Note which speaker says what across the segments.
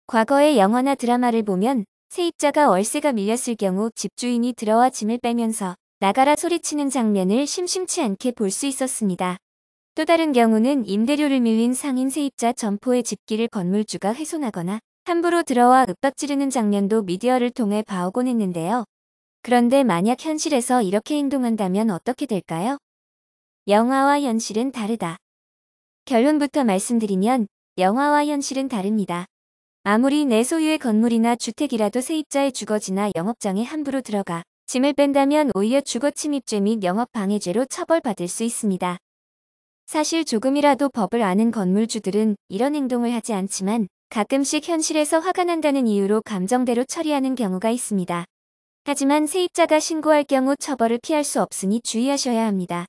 Speaker 1: 과거의 영화나 드라마를 보면 세입자가 월세가 밀렸을 경우 집주인이 들어와 짐을 빼면서 나가라 소리치는 장면을 심심치 않게 볼 수 있었습니다. 또 다른 경우는 임대료를 밀린 상인 세입자 점포의 집기를 건물주가 훼손하거나 함부로 들어와 윽박 지르는 장면도 미디어를 통해 봐오곤 했는데요. 그런데 만약 현실에서 이렇게 행동한다면 어떻게 될까요? 영화와 현실은 다르다. 결론부터 말씀드리면 영화와 현실은 다릅니다. 아무리 내 소유의 건물이나 주택이라도 세입자의 주거지나 영업장에 함부로 들어가 짐을 뺀다면 오히려 주거침입죄 및 영업방해죄로 처벌받을 수 있습니다. 사실 조금이라도 법을 아는 건물주들은 이런 행동을 하지 않지만 가끔씩 현실에서 화가 난다는 이유로 감정대로 처리하는 경우가 있습니다. 하지만 세입자가 신고할 경우 처벌을 피할 수 없으니 주의하셔야 합니다.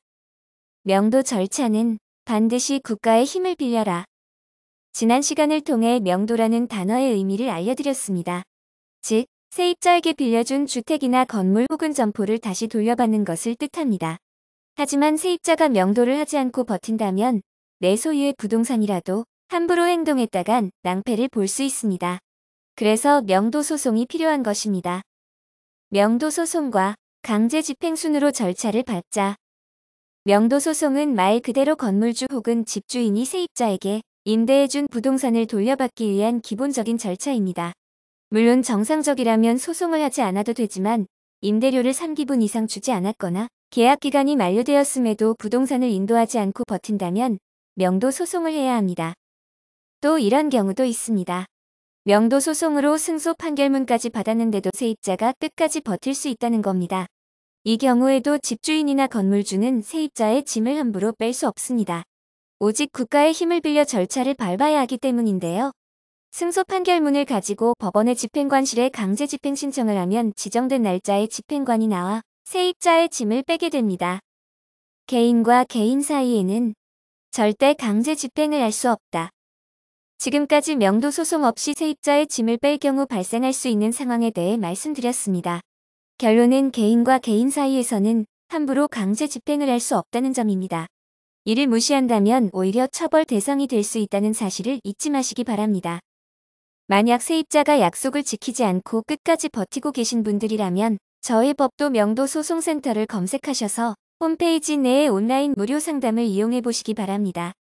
Speaker 1: 명도 절차는 반드시 국가의 힘을 빌려라. 지난 시간을 통해 명도라는 단어의 의미를 알려드렸습니다. 즉, 세입자에게 빌려준 주택이나 건물 혹은 점포를 다시 돌려받는 것을 뜻합니다. 하지만 세입자가 명도를 하지 않고 버틴다면 내 소유의 부동산이라도 함부로 행동했다간 낭패를 볼 수 있습니다. 그래서 명도 소송이 필요한 것입니다. 명도 소송과 강제 집행순으로 절차를 밟자. 명도 소송은 말 그대로 건물주 혹은 집주인이 세입자에게 임대해준 부동산을 돌려받기 위한 기본적인 절차입니다. 물론 정상적이라면 소송을 하지 않아도 되지만 임대료를 3기분 이상 주지 않았거나 계약기간이 만료되었음에도 부동산을 인도하지 않고 버틴다면 명도 소송을 해야 합니다. 또 이런 경우도 있습니다. 명도 소송으로 승소 판결문까지 받았는데도 세입자가 끝까지 버틸 수 있다는 겁니다. 이 경우에도 집주인이나 건물주는 세입자의 짐을 함부로 뺄 수 없습니다. 오직 국가의 힘을 빌려 절차를 밟아야 하기 때문인데요. 승소 판결문을 가지고 법원의 집행관실에 강제 집행 신청을 하면 지정된 날짜에 집행관이 나와 세입자의 짐을 빼게 됩니다. 개인과 개인 사이에는 절대 강제 집행을 할 수 없다. 지금까지 명도 소송 없이 세입자의 짐을 뺄 경우 발생할 수 있는 상황에 대해 말씀드렸습니다. 결론은 개인과 개인 사이에서는 함부로 강제 집행을 할 수 없다는 점입니다. 이를 무시한다면 오히려 처벌 대상이 될 수 있다는 사실을 잊지 마시기 바랍니다. 만약 세입자가 약속을 지키지 않고 끝까지 버티고 계신 분들이라면 저희 법도 명도 소송센터를 검색하셔서 홈페이지 내의 온라인 무료 상담을 이용해 보시기 바랍니다.